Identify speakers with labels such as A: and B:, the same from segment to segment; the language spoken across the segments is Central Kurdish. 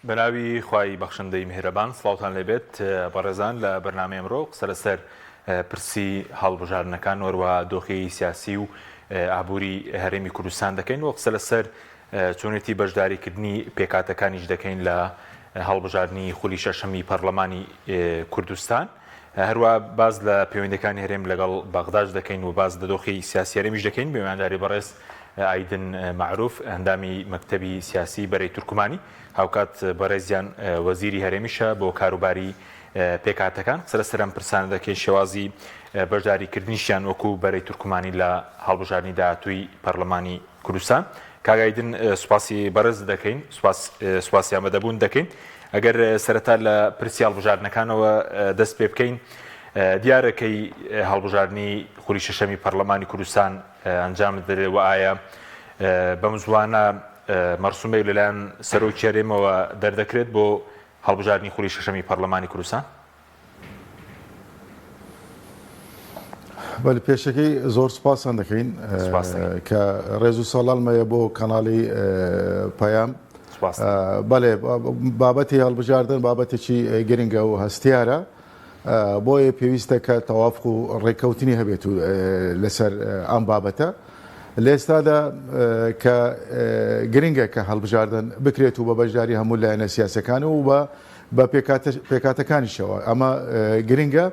A: بەناوی خوای بەخشندەی میهرەبان سڵاوتان لێبێت بەڕێزان لە بەرنامەی ئەمڕۆ قسە لەسەر پرسی هەڵبژاردنەکان وەروە دۆخی سیاسی و ئابووری هەرێمی کوردستان دەکەین و قسە لەسەر چۆنێتی بەشداریکردنی پێکاتەکانیش دەکەین لە هەڵبژاردننی خولی شەشەمی پەرلەمانی کوردستان هەروە باز لە پەیوەندەکانی هەرێم لەگەڵ بەغداد دەکەین و باز لە دۆخی سیاسی هەرێمیش دەکەین بێمانداری بەڕێز ئایدن معروف هەندامی مەکتەبی سیاسی بەرەی تورکمانی هاوکات بەڕێزیان وەزیری هەرێمیشە بۆ کاروباری پێکاتەکان سەرسەر ئەم پرسانە دەکەین شێوازی بەشداریکردنیشیان وەکو بەرەی تورکمانی لە هەڵبژاردننی داهاتووی پەرلەمانی کوردستان کاگایدن سوپاسی بەڕێز دەکەین سوپاسی ئامادەبوون دەکەین ئەگەر سەرەتا لە پرسی هەڵبژاردنەکانەوە دەست پێ بکەین دیارەکەی هەڵبژاردننی خولی شەشەمی پەرلەمانی کوردستان ئەنجام دەدرێت و ئایا بەم زوانە مەرسومەی لەلایەن سەرۆکی هەرێمەوە دەردەکرێت بۆ هەڵبژاردننی خولی شەشەمی پەرلەمانی کوردستان؟
B: بەڵێ پێشەکەی زۆر سوپاسان دەکەین کە ڕێز و ساڵالمەیە بۆ کەناڵی پەیام. بەڵێ بابەتی هەڵبژاردن بابەتێکی گرنگە و هەستیارە بۆیە پێویستە کە تەوافق و ڕێککەوتنی هەبێت و لەسەر ئەم بابەتە لە ئێستادا کە گرنگە کە هەڵبژاردن بکرێت و بە بەشداری هەموو لایەنە سیاسەکان و بە پێکاتەکانیشەوە ئەمە گرنگە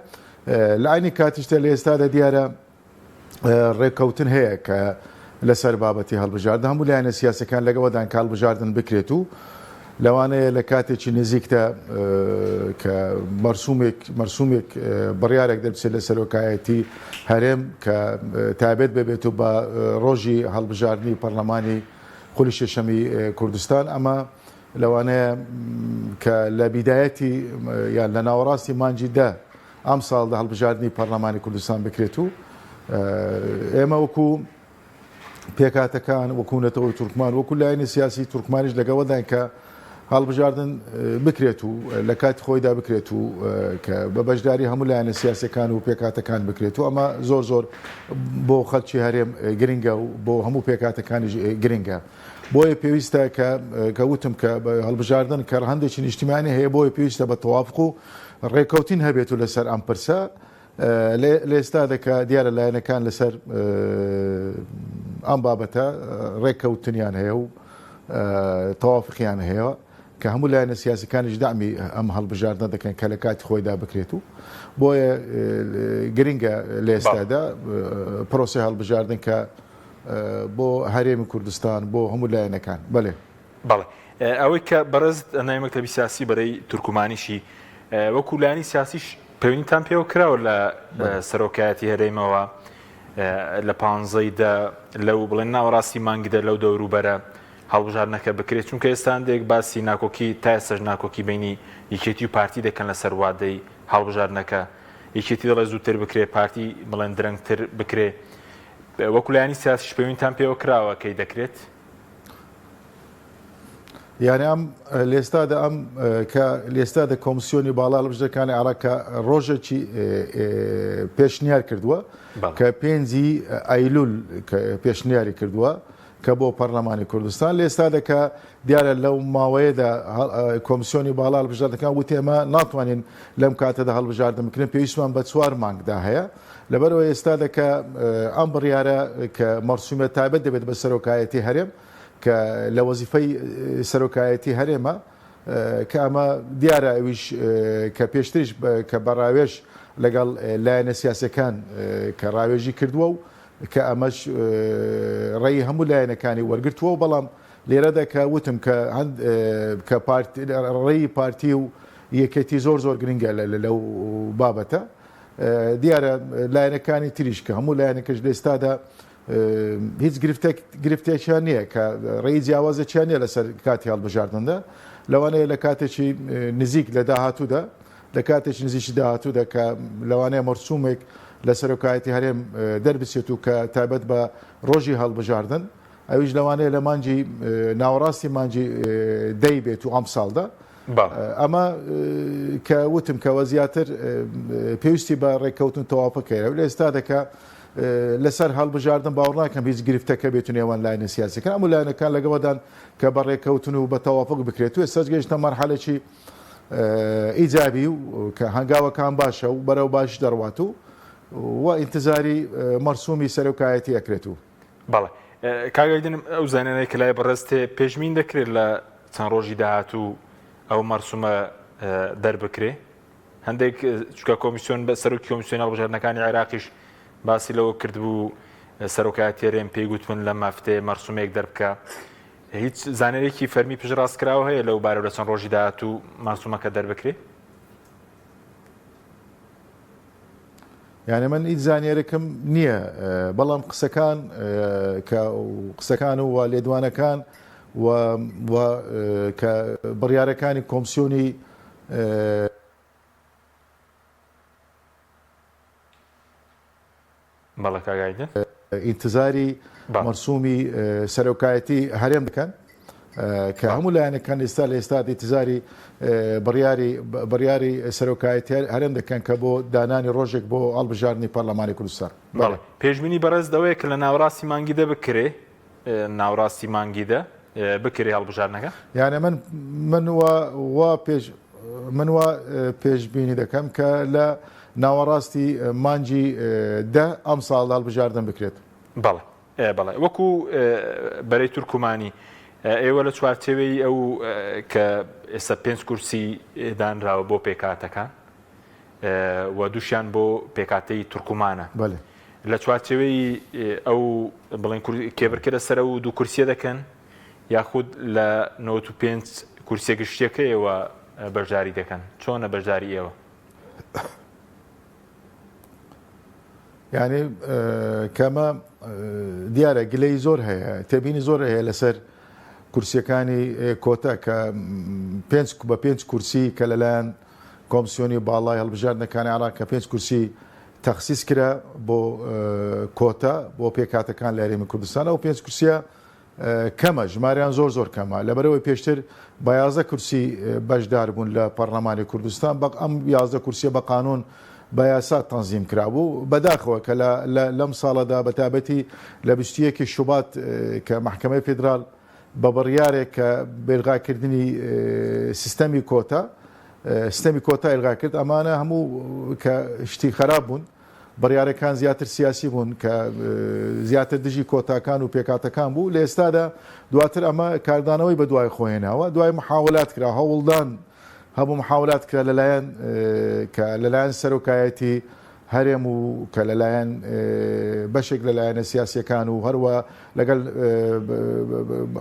B: لە عینی کاتیشتە لە ئێستادا دیارە ڕێککەوتن هەیە کە لەسەر بابەتی هەڵبژاردن هەموو لایەنە سیاسەکان لەگەڵدان کە هەڵبژاردن بکرێت و لەوانەیە لە کاتێکی نزیکتە کە مەرسومێک بڕیارێک دەبچێت لە سەرۆکایەتی هەرێم کە تایبێت ببێت و بە ڕۆژی هەڵبژاردننی پەرلەمانی خولی شەشەمی کوردستان ئەمە لەوانەیە کە لە بیدایەتی یان لە ناوەڕاستی مانجی دە ئەم ساڵدا هەڵبژاردننی پەرلەمانی کوردستان بکرێت و ئێمە وەکو پێکاتەکان وەکوونەتەوەی تورکمان وەکو لایەنی سیاسی تورکمانیش لەگەڵدان کە هەڵبژاردن بکرێت و لە کاتی خۆیدا بکرێت و کە بە بەشداری هەموو لایەنە سیاسەکان و پێکاتەکان بکرێت و ئەمە زۆر بۆ خەڵکی هەرێم گرنگە و بۆ هەموو پێکاتەکانی گرنگە بۆیە پێویستە کە وتم کە هەڵبژاردن کە هەندێکی نیشتیمانی هەیە بۆیە پێویستە بە تەوافق و ڕێککەوتین هەبێت و لەسەر ئەم پرسە لە ئێستا دەکە دیارە لایەنەکان لەسەر ئەم بابەتە ڕێککەوتنیان هەیە و تەوافقیان هەیە کە هەموو لایەنە سیاسەکانیش دامی ئەم هەڵبژاردنە دەکەن کە لە کاتی خۆیدا بکرێت و بۆیە گرنگە لە ئێستادا پرۆسی هەڵبژاردن کە بۆ هەرێمی کوردستان بۆ هەموو لایەنەکان بەڵێ
A: ئەوەی کە بەڕێز ئەنای مەکتەبی سیاسی بەرەی تورکمانیشی وەکو لایەنی سیاسیش پەیوەندیتان پێوە کراوە لە سەرۆکایەتی هەرێمەوە لە 15دا لەو بڵێن ناوەڕاستی مانگیدە لەو دەوروبەرە هەڵبژاردنەکە بکرێت چونکە ئێستاندێک باسی ناکۆکی تا ئێستاش ناکۆکی بینی یەکێتی و پارتی دەکەن لەسەر وادەی هەڵبژاردنەکە یەکێتی دەڵێ زووتر بکرێ پارتی بڵێن درەنگتر بکرێ وەکو لایەنی سیاسیش پەیوەندیتان پێوە کراوە کەی دەکرێت؟
B: یعنی ئەم لێستادا کۆمسیۆنی باڵا لە بژەکانی عێراق ڕۆژێکی پێشنیار کردووە کە 5 ئایلول پێشنیاری کردووە کە بۆ پەرلەمانی کوردستان لە ئێستا دەکە دیارە لەو ماوەیەدا کۆمسیۆنی باڵا لە بژاردنەکان وتی ئێمە ناتوانین لەم کاتەدا هەڵبژاردن بکرێن پێویستمان بە 4 مانگدا هەیە لەبەرەوە ئێستا دەکە ئەم بڕیارە کە مەرسومێت تایبەت دەبێت بە سەرۆکایەتی هەرێم کە لە وەزیفەی سەرۆکایەتی هەرێمە کە ئەمە دیارە ئەویش کە پێشتریش کە بەڕاوێژ لەگەڵ لایەنە سیاسەکان کە ڕاوێژی کردووە و کە ئەمەش ڕێی هەموو لایەنەکانی وەرگرتووە و بەڵام لێرەدا کە وتم کە ڕێی پارتی و یەکێتی زۆر گرنگە لەو بابەتە دیارە لایەنەکانی تریش کە هەموو لایەنەکەش لە ئێستادا هیچ گرفتێکیان نییە کە ڕێی جیاوازێکیان نییە لەسەر کاتی هەڵبژاردندا لەوانەیە لە کاتێکی نزیک لە داهاتوودا لە کاتێکی نزیکی داهاتوودا کە لەوانەیە مەرسومێک لە سەرۆکایەتی هەرێم دەربچێت و کە تایبەت بە ڕۆژی هەڵبژاردن ئەویش لەوانەیە لە مانجی ناوەڕاستی مانجی دەی بێت و ئەم ساڵدا ئەمە کە وتم کەوە زیاتر پێویستی بە ڕێککەوتن تەواپەکەیە لە ئێستا دەکە لەسەر هەڵبژاردن باوەڕ ناکەم هیچ گرفتەکە بێت نێوان لایەنە سیاسیەکان ئەم لایەنەکان لەگەڵدان کە بەڕێکەوتن و بە تەوافق بکرێت و ئێستا گەیشتە مەرحەلەی ئیجابی و کە هەنگاوەکان باشە و بەرەو باش دەڕوات و ئینتزاری مەرسومی سەرۆکایەتی ئەکرێت و
A: بەڵێ کاگەیدنم ئەو زانانەی کە لای بەڕستێ پێشبین دەکرێت لە چەند ڕۆژی داهاتوو ئەو مەرسومە دەربکرێ هەندێک چکە کۆمیسیۆن بە سەرۆکی کۆمیسیۆن هەڵبژاردنەکانی عێراقیش باسی لەوە کردبوو سەرۆکایەتی هەرێم پێی گوتون لە مافتێ مەرسومێک دەربکە هیچ زانێرێکی فەرمی پشتڕاستکراوە هەیە لەو بارەوە لە چەند ڕۆژی داهاتوو مەرسومەکە دەربکرێ
B: یعنی من هیچ زانیارێکم نییە بەڵام قسەکان و لێدوانەکان کە بڕیارەکانی کۆمسیۆنی
A: بەڵێ کاگایدن
B: ئینتزاری مەرسومی سەرۆکایەتی هەرێم دەکەن کە هەموو لایەنەکان ئێستا لە ئێستا ئینتزاری بڕیاری سەرۆکایەتی هەرێم دەکەن کە بۆ دانانی ڕۆژێک بۆ هەڵبژاردننی پەرلەمانی کوردستان.
A: بەڵێ پێشبینی بەڕێز دەوەیە کە لە ناوڕاستی مانگیدە بکرێ ناوڕاستی مانگیدە بکرێ هەڵبژاردنەکە
B: یانە من وا پێشبینی دەکەم کە لە ناوەڕاستی مانجی دە ئەم ساڵ هەڵبژاردن بکرێت.
A: بەڵێ بەڵێ وەکو بەرەی تورکمانی ئێوە لە چوارچێوەی ئەو کە ئێستا 5 کورسی دانراوە بۆ پێکاتەکان و دووشیان بۆ پێکاتەی تورکمانە لە چوارچێوەی ئەو بڵێن کێبرکە لەسەر و دوو کورسیە دەکەن یاخود لە 95 کورسیە گشتیەکە ئێوە بەشداری دەکەن چۆنە بەشداری ئێوە؟
B: یعنی کەمە دیارە گلەی زۆر هەیە تێبینی زۆر هەیە لەسەر کورسیەکانی کۆتا کە 5 کورسی کە لەلایەن کۆمسیۆنی باڵای هەڵبژاردنەکانی عێراق کە 5 کورسی تەخسیس کرا بۆ کۆتا بۆ پێکاتەکان لە هەرێمی کوردستان ئەو 5 کورسیە کەمە ژماریان زۆر کەمە لەبەرەوەی پێشتر بە 11 کورسی بەشدار بوون لە پەرلەمانی کوردستان ئەم 11 کورسیە بە قانون بە یاسا تەنزیم کرابوو بەداخەوە کە لەم ساڵەدا بەتابەتی لە 21 شوبات کە محکەمەی فیدرال بە بڕیارێک کە بێلغاکردنی سیستەمی کۆتا ئێلغا کرد ئەمانە هەموو کە شتی خراپ بوون بڕیارەکان زیاتر سیاسی بوون کە زیاتر دژی کۆتاکان و پێکاتەکان بوو لە ئێستادا دواتر ئەمە کاردانەوەی بە دوای خۆهێناوە دوای محاولات کرا هەوڵدان هەموو محاولات کرا لەلایەن سەرۆکایەتی هەرێم و کە لەلایەن بەشێک لەلایەنە سیاسیەکان و هەروە لەگەڵ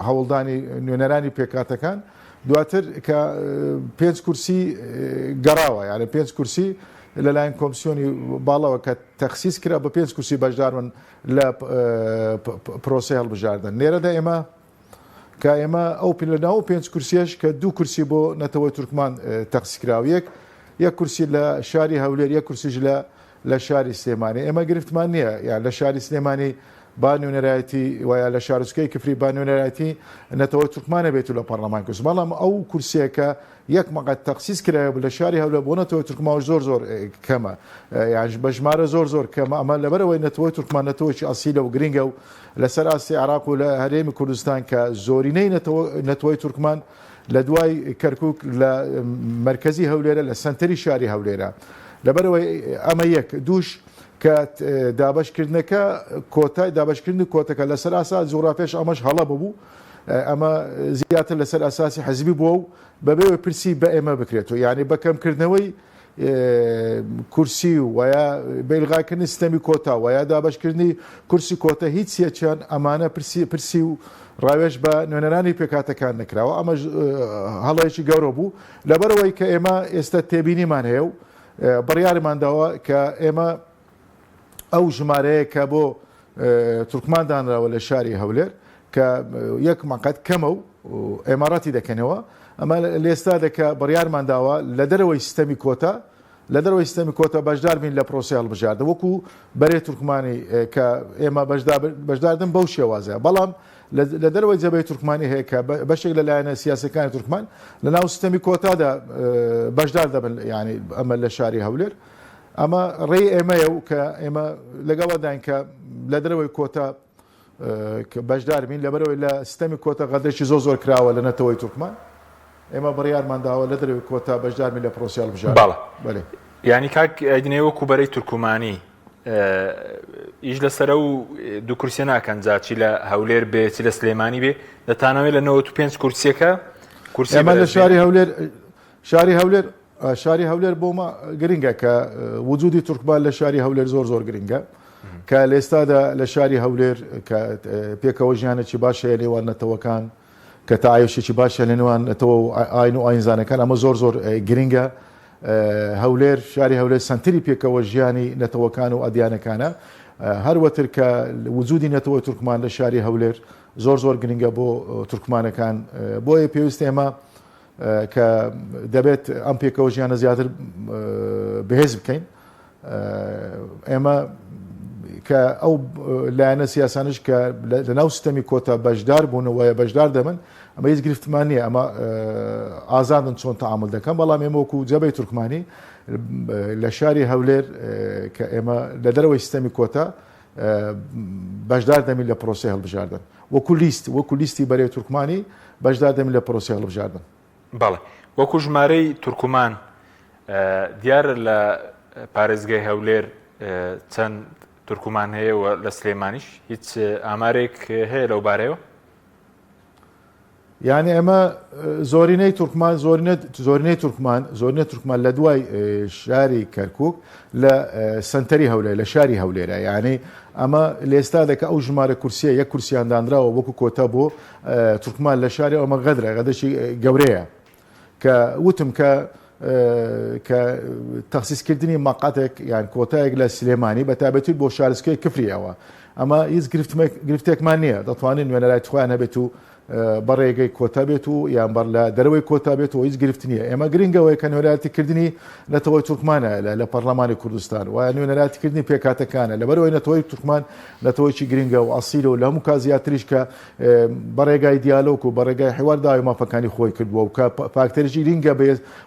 B: هەوڵدانی نوێنەرانی پێکاتەکان دواتر کە 5 کورسی گەڕاوە یعنی 5 کورسی لەلایەن کۆمسیۆنی باڵەوە کە تەخسیس کرا بە 5 کورسی بەشدارن لە پرۆسەی هەڵبژاردن لێرەدا ئێمە ئەو لەناو 5 کورسیەش کە 2 کورسی بۆ نەتەوەی تورکمان تەخسیس کراوە یەک کورسی لە شاری هەولێر یەک کورسیش لە شاری سلێمانی ئێمە گرفتمان نییە یان لە شاری سلێمانی با نوێنەرایەتی وایە لە شارچکەی کفری با نوێنەرایەتی نەتەوەی تورکمانە بێت لە پەرلەمان کوردستان بەڵام ئەو کورسیەکە یەک مەقەت تەخسیس کرایە لە شاری هەولێر بۆ نەتەوەی تورکمان زۆر کەمە یان بە ژمارە زۆر کەمە ئەمە لەبەرەوەی نەتەوەی تورکمان نەتەوەیکی ئەسیلە و گرنگە و لەسەر ئاستی عێراق و لە هەرێمی کوردستان کە زۆرینەی نەتەوەی تورکمان لە دوای کەرکووک لە مرکزی هەولێرە لە سنتەری شاری هەولێرە لەبەرەوەی ئەمە یەک دووش کە دابشکردنەکە کۆتای دابشکردنی کۆتەکە لەسەر ئاساس جوغرافیاش ئەمەش هەڵە ببوو ئەمە زیاتر لەسەر ئاساسی حەزبی بووە و بەبێوە پرسی بە ئێمە بکرێتەوە یعنی بەکەمکردنەوەی کورسی و وایە بێلغاکردنی سیستەمی کۆتا وایە دابشکردنی کورسی کۆتە هیچ سیەچیان ئەمانە پرسی و ڕاوێژ بە نوێنەرانی پێکاتەکان نەکراوە ئەمە هەڵەیەکی گەورە بوو لەبەرەوەی کە ئێمە ئێستا تێبینیمان هەیە و بڕیارمان داوە کە ئێمە ئەو ژمارەیە کە بۆ تورکمان دانراوە لە شاری هەولێر کە یەک مەقەت کەمە و ئێماڕاتی دەکەنەوە ئەمە لێستا دەکە بڕیارمان داوە لە دەرەوەی سیستەمی کۆتا بەشدار بین لە پرۆسی هەڵبژاردن وەکو بەرێ تورکمانی کە ئێمە بەشداردن بەو شێوازەیە بەڵام لە دەرەوەی جەبهەی تورکمانی هەیە کە بەشێک لەلایەنە سیاسەکانی تورکمان لە ناو سیستەمی کۆتادا بەشدار دەبن یعنی ئەمە لە شاری هەولێر ئەمە ڕێ ئێمەیە و کە ئێمە لەگەڵەداین کە لە دەرەوەی کۆتا بەشدار بین لەبەرەوەی لە سیستەمی کۆتا غەدەشی زۆر کراوە لە نەتەوەی تورکمان ئێمە بڕیارمانداوە لە دەرەوەی کۆتا بەشدار بین لە پرۆسی هەڵبژاردن.
A: بەڵێ یعنی کاک ئەیدنەوە کوبەرەی تورکمانی ئیش لەسەرە و دوو کورسیە ناکەن جاچی لە هەولێر بێ چی لە سلێمانی بێ دەتانەوێت لە 95 کورسیەکە کورسی
B: ئێمە لە شاری هەولێر بۆمە گرنگە کە وجودی تورکمان لە شاری هەولێر زۆر گرنگە کە لە ئێستادا لە شاری هەولێر کە پێکەوە ژیانێکی باشە نێوان نەتەوەکان کە تایشێکی باشە لە نێوان نەتەوە و ئاین و ئاینزانەکان ئەمە زۆر گرنگە. هەولێر شاری هەولێر سنتری پێکەوە ژیانی نەتەوەکان و ئەدیانەکانە هەروەتر کە وجودی نەتەوە تورکمان لە شاری هەولێر زۆر گرنگە بۆ تورکمانەکان بۆیە پێویست ئێمە کە دەبێت ئەم پێکەوە ژیانە زیاتر بەهێز بکەین ئێمە کە ئەو لایەنە سیاسانش کە لەناو سیستەمی کۆتا بەشدار بوونەوەیە بەشدار دەبن ئەمە هیچ گرفتمان نییە ئەمە ئازادن چۆن تەعامل دەکەن بەڵام ئێمە وەکو جەبەی تورکمانی لە شاری هەولێر کە ئێمە لە دەرەوەی سیستەمی کۆتا بەشدار دەمین لە پرۆسی هەڵبژاردن وەکو لیستی بەرەی تورکمانی بەشدار دەمین لە پرۆسی هەڵبژاردن.
A: بەڵێ وەکو ژمارەی تورکمان دیارە لە پارێزگای هەولێر چەند تورکمان هەیە و لە سلێمانیش هیچ ئامارێک هەیە لەو بارەیەوە؟
B: یعنی ئێمە زۆرینەی تورکمان لە دوای شاری کەرکووک لە سنتەری هەولێر لە شاری هەولێرە یعنی ئەمە لێستا دەکە ئەو ژمارە کورسیە یەک کورسیان دانراوە وەکو کۆتا بۆ تورکمان لە شاری ئەمە غەدەشی گەورەیە کە وتم کە تەخسیسکردنی مەقاتێک یان کۆتایەک لە سلێمانی بە تایبەتی بۆ شارستکەی کفریەوە ئەمە هیچ گرفتێکمان نییە دەتوانین وێنەرای توخوایان هەبێت و بەڕێگەی کۆتا بێت و یان بەر لە دەرەوەی کۆتا بێت و هیچ گرفت نییە ئێمە گرنگەوەی کە نوێنەراتیکردنی نەتەوەی تورکمانە لە پەرلەمانی کوردستان و نوێنەراتیکردنی پێکاتەکانە لەبەرەوەی نەتەوەی تورکمان نەتەوەیکی گرنگە و ئەسیلە و لە هەموو کازیاتریش کە بەڕێگای دیالۆگ و بەڕێگای حوار داوای مافەکانی خۆی کردووە و کە فاکتەرێکی گرنگە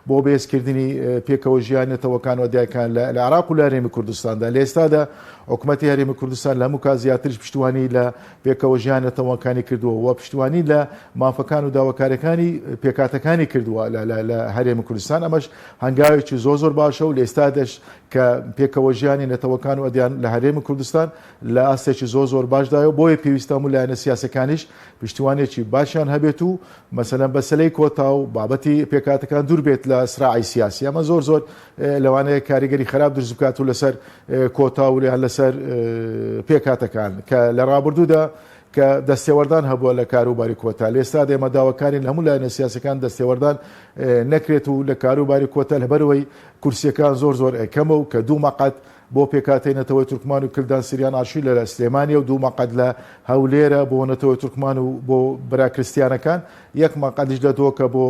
B: بۆ بەهێزکردنی پێکەوە ژیان نەتەوەکان و دیاکان لە عێراق و لە هەرێمی کوردستاندا لە ئێستادا حکوومەتی هەرێمی کوردستان لە هەموو کازیاتریش پشتیوانی لە پێکەوە ژیان نەتەوەکانی کردووە و پشتیوانی لە مافەکان و داواکاریەکانی پێکاتەکانی کردووە لە هەرێمی کوردستان ئەمەش هەنگاوێکی زۆر باشە و لە ئێستادەش کە پێکەوە ژیانی نەتەوەکان و ئەدیان لە هەرێمی کوردستان لە ئاستێکی زۆر باشدایە بۆیە پێویستە و لایەنە سیاسەکانیش پشتیوانێکی باشیان هەبێت و مەسەلەن بەسەلەی کۆتا و بابەتی پێکاتەکان دوور بێت لە سراعی سیاسی ئەمە زۆر لەوانەیە کاریگەری خراپ دروست بکات و لەسەر کۆتا و لەسەر پێکاتەکان کە لە ڕابردوودا کە دەستێوەردان هەبووە لە کاروباری کۆتا لە ئێستا ئێمە داواکارین هەموو لایەنە سیاسەکان دەستێوەردان نەکرێت و لە کاروباری کۆتا لەبەرەوەی کورسیەکان زۆر ئەکەمە و کە دوو مەقەت بۆ پێکاتەی نەتەوەی تورکمان و کلدان سریان ئاشی لە سلێمانی و دوو مەقەت لە هەولێرە بۆ نەتەوەی تورکمان و بۆ براکرستیانەکان یەک مەقەتیش دەدەوە کە بۆ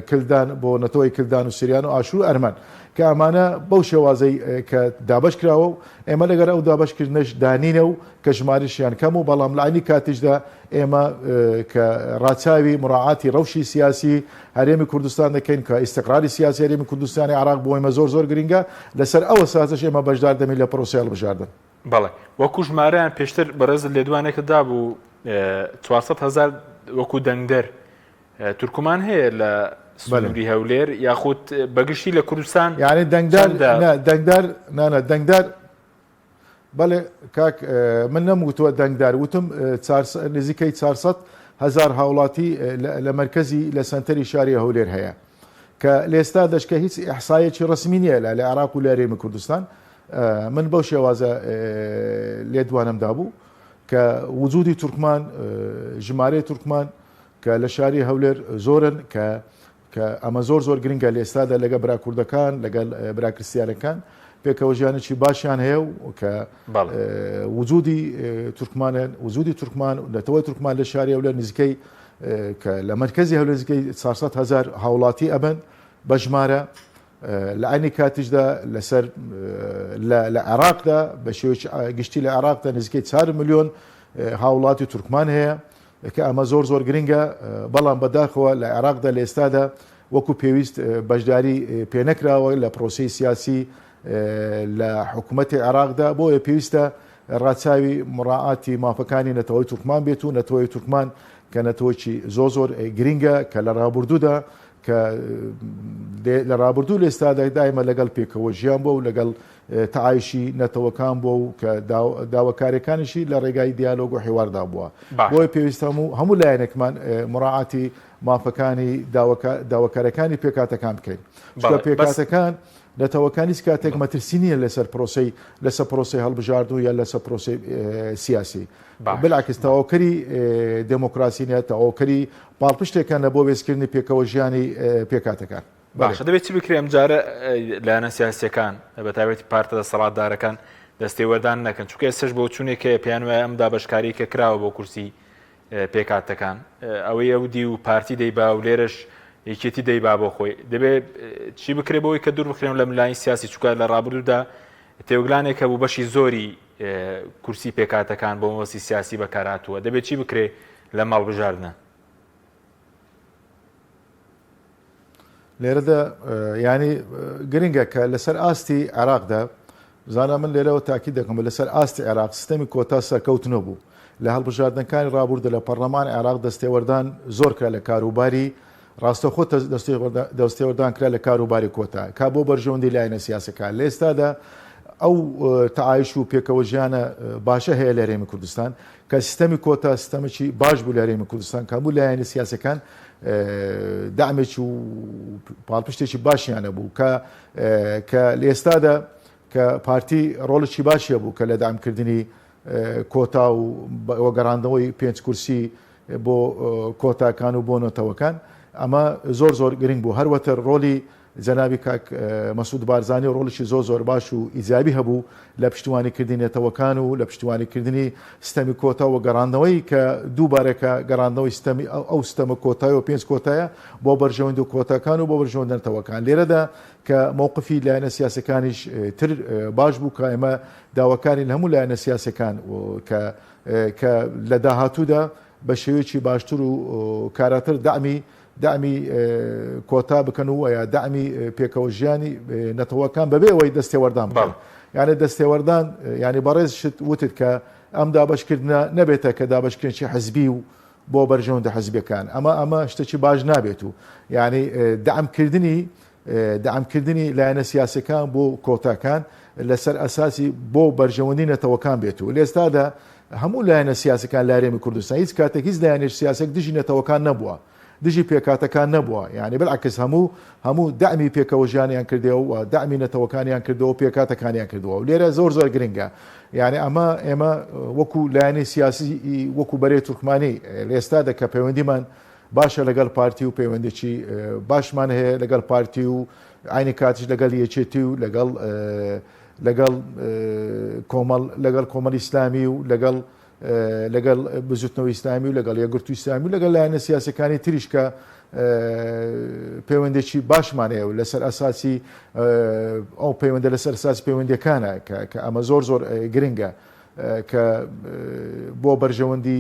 B: کلدان بۆ نەتەوەی کلدان و سریان و ئاشور ئەرمەن کە ئەمانە بەو شێوازەی کە دابش کراوە و ئێمە لەگەر ئەو دابشکردنەش دانینە و کە ژماریشیان کەم و بەڵام لە عینی کاتیشدا ئێمە کە ڕاچاوی مراعاتی ڕەوشی سیاسی هەرێمی کوردستان دەکەین کە ئیستیقراری سیاسی هەرێمی کوردستانی عێراق بۆ ئێمە زۆر گرنگە لەسەر ئەوە سازش ئێمە بەشدار دەمین لە پرۆسی هەڵبژاردن.
A: بەڵێ وەکو ژمارەیان پێشتر بەڕێز لێدوانێکدا بوو 400,000 وەکو دەنگدەر تورکمان هەیە لە سنووری هەولێر یاخود بەگشتی لە کوردستان
B: یعنی دەنگدار بەڵێ کاک من نەموتوە دەنگدار وتم نزیکەی 400,000 هاوڵاتی لە مەرکەزی لە سنتەری شاری هەولێر هەیە کە لێستا دەشکە هیچ ئیحسایەکی ڕسمی نییە لە عێراق و لە هەرێمی کوردستان من بەو شێوازە لێدوانمدا بوو کە وجودی تورکمان ژمارەی تورکمان کە لە شاری هەولێر زۆرن کە ئەمە زۆر گرنگە لە ئێستادا لەگە برا کوردەکان لەگەڵ برا کریستیانەکان پێکەوە ژیانێکی باشیان هەیە و کە وجودی تورکمان نەتەوەی تورکمان لە شاری هەولێر نزیکەی کە لە مرکزی هەولێر نزیکەی 400,000 هاوڵاتی ئەبن بە ژمارە لە عینی کاتیشدا لەسەر لە عێراقدا بە شێوەیەکی گشتی لە عێراقدا نزیکەی 4 ملیۆن هاوڵاتی تورکمان هەیە کە ئەمە زۆر گرنگە بەڵام بەداخەوە لە عێراقدا لە ئێستادا وەکو پێویست بەشداری پێنەکراوە لە پرۆسی سیاسی لە حکوومەتی عێراقدا بۆیە پێویستە ڕاچاوی مڕاعاتی مافەکانی نەتەوەی تورکمان بێت و نەتەوەی تورکمان کە نەتەوەکی زۆر گرینگە کە لە ڕابردوودا کە لە ڕابردوو لە ئێستادا دایمە لەگەڵ پێکەوە ژیان بۆ و لەگەڵ تعایشی نەتەوەکان بۆ و کە داواکاریەکانیشی لە ڕێگای دیالۆگ و حێواردا بووە بۆیە پێویستە هەموو لایەنێکمان مڕاعاتی مافەکانی داواکاریەکانی پێکاتەکان بکەین پێکاتەکان نەتەوەکانیش کاتێک مەترسی نییە لەسەر پرۆسی هەڵبژاردن یا لەسەر پرۆسی سیاسی بلعکس تەواوکەری دموکراسی نیە تەواوکەری پاڵپشتێکان لە بۆ وێستکردنی پێکەوە ژیانی پێکاتەکان
A: باشە دەبێت چی بکرێ ئەم جارە لایەنە سیاسیەکان بە تایبەتی پارتە دەسەڵاتدارەکان دەستێ وەردان نەکەن چونکە ئێستش بۆ چوونێکە پێیان وایە ئەم دابەشکاری کە کراوە بۆ کورسی پێکاتەکان ئەوەی ئەودی و پارتی دەیبا و لێرەش یەکێتی دەیبا بۆ خۆی دەبێت چی بکرێ بۆی کە دوور بخرێن لە ملای سیاسی چووکە لە ڕابردوودا تێوگلانێکە بوو بەشی زۆری کورسی پێکاتەکان بۆ مەوەسی سیاسی بەکارهاتووە دەبێت چی بکرێ لە ماڵبژاردنە
B: لێرەدا ینی گرنگە کە لەسەر ئاستی عێراقدا زانە من لێرەوە تاکی دەکەم لەسەر ئاستی عێراق سیستەمی کۆتا سەرکەوتنە بوو لە هەڵبژاردنەکانی ڕابوردە لە پەرلەمان عێراق دەستێوەردان زۆر کرا لە کاروباری ڕاستەخۆ دەستێوەردان کرا لە کاروباری کۆتا کا بۆ بەرژەوەندی لایەنە سیاسەکان لە ئێستادا ئەو تعایش و پێکەوە ژیانە باشە هەیە لە هەرێمی کوردستان کە سیستەمی کۆتا سیستەمێکی باش بوو لە هەرێمی کوردستان کاموو لایەنە سیاسەکان دامێکی و پاڵپشتێکی باشیانە بوو کە لە ئێستادا کە پارتی ڕۆڵێکی باشیە بوو کە لە دامکردنی کۆتا و وەگەڕاندنەوەی 5 کورسی بۆ کۆتاکان و بۆ نەتەوەکان ئەمە زۆر گرنگ بوو هەروەتر ڕۆلی جەنابی کاک مەسعود بارزانی و ڕۆڵێکی زۆر باش و ئیجابی هەبوو لە پشتیوانیکردنی نێتەوەکان و لە پشتیوانیکردنی سیستەمی کۆتا و گەڕاندنەوەی کە دووبارێکە گەڕاندنەوەی سیستەمی ئەو سیستەمە کۆتای و 5 کۆتایە بۆ بەرژەوەندی و کۆتاکان و بۆ بەرژەوەندی نێتەوەکان لێرەدا کە مووقفی لایەنە سیاسەکانیش تر باش بوو کە ئێمە داواکاری لە هەموو لایەنە سیاسەکان کە لە داهاتوودا بە شێوەیەکی باشتر و کاراتر دامی کۆتا بکەن و یا دامی پێکەوە ژیانی نەتەوەکان بەبێ ئەوەی دەستێوەردان بکەن یعنی دەستێوەردان ینی بەڕێز وتت کە ئەم دابشکردنە نەبێتە کە دابشکردنی حزبی و بۆ بەرژەوەندە حزبەکان ئەمە شتێکی باش نابێت و یعنی دامکردنی لایەنە سیاسەکان بۆ کۆتاکان لەسەر ئەساسی بۆ بەرژەوەندی نەتەوەکان بێت و لە ئێستادا هەموو لایەنە سیاسەکان لە هەرێمی کوردستان هیچ کاتێک هیچ لایەنێک سیاسێک دژی نەتەوەکان نەبووە دژی پێکاتەکان نەبووە یعنی بەعکس هەموو دامی پێکەوە ژیانیان کردەوە و دامی نەتەوەکانیان کردەوە پێکاتەکانیان کردەوە و لێرە زۆر گرنگە یعنی ئێمە وەکو لایەنی سیاسی وەکو بەرەی تورکمانی لە ئێستادا کە پەیوەندیمان باشە لەگەڵ پارتی و پەیوەندێکی باشمان هەیە لەگەڵ پارتی و عینی کاتیش لەگەڵ یەکێتی و لەگەڵ کۆمەڵی ئیسلامی و لەگەڵ بزوتنەوەی ئیسلامی و لەگەڵ یەکگرتووی ئیسلامی و لەگەڵ لایەنە سیاسەکانی تریش کە پەیوەندێکی باشمان هەیە و لەسەر ئەساسی ئەو پەیوەندە لەسەر ئەساسی پەیوەندیەکانە کە ئەمە زۆر گرنگە کە بۆ بەرژەوەندی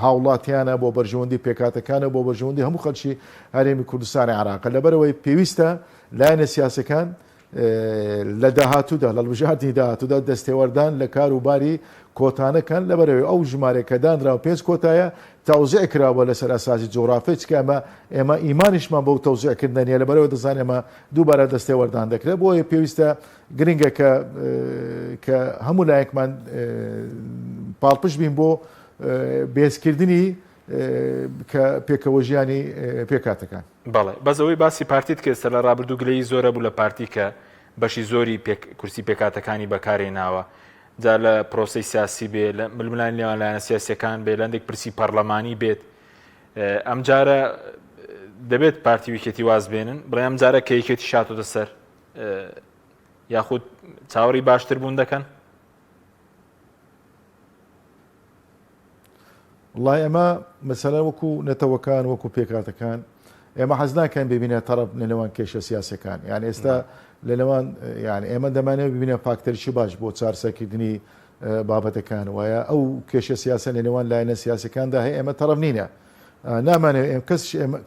B: هاوڵاتیانە بۆ بەرژەوەندی پێکاتەکانە بۆ بەرژەوەندی هەموو خەڵکی هەرێمی کوردستانی عێراق لەبەرەوەی پێویستە لایەنە سیاسەکان لە داهاتوودا لە هەڵبژاردننی داهاتوودا دەستێوەردان لە کاروباری کۆتانەکان لەبەرەوەی ئەو ژمارەکە دانرا و 5 کۆتایە تەوزیع کراوە لەسەر ئەساسی جۆغرافی چکە ئێمە ئیمانیشمان بەو تەوزیعکردنیە لەبەرەوە دەزانێت ئێمە دووبارە دەستێوەردان دەکرێت بۆیە پێویستە گرنگە کە هەموو لایەکمان پاڵپشت بین بۆ بێزکردنی کە پێکەوە ژیانی پێکاتەکان
A: بەڵێ بەزەوەی باسی پارتیت کە ئێستا لە ڕابردوو گلەیی زۆرە بوو لە پارتی کە بەشی زۆری کورسی پێکاتەکانی بەکارهێناوە جا لە پرۆسی سیاسی بێ لە ململانی لێوان لایەنە سیاسیەکان بێ لەندێک پرسی پەرلەمانی بێت ئەم جارە دەبێت پارتی ویکێتی واز بێنن بڵێ ئەم جارە کە یەکێتی شاتۆتە سەر یاخود چاوەڕی باشتر بوون دەکەن
B: وڵای ئەمە مەسەلە وەکو نەتەوەکان وەکو پێکاتەکان ئێمە حەز ناکەین ببینێ تەرەف لەنێوان کێشە سیاسەکان یعنی ئێستا لەنێوان یعنی ئێمە دەمانێت ببینێ فاکتەرێکی باش بۆ چارەسەرکردنی بابەتەکان وایە ئەو کێشە سیاسە لەنێوان لایەنە سیاسەکاندا هەیە ئێمە تەرەف نینە نامانێت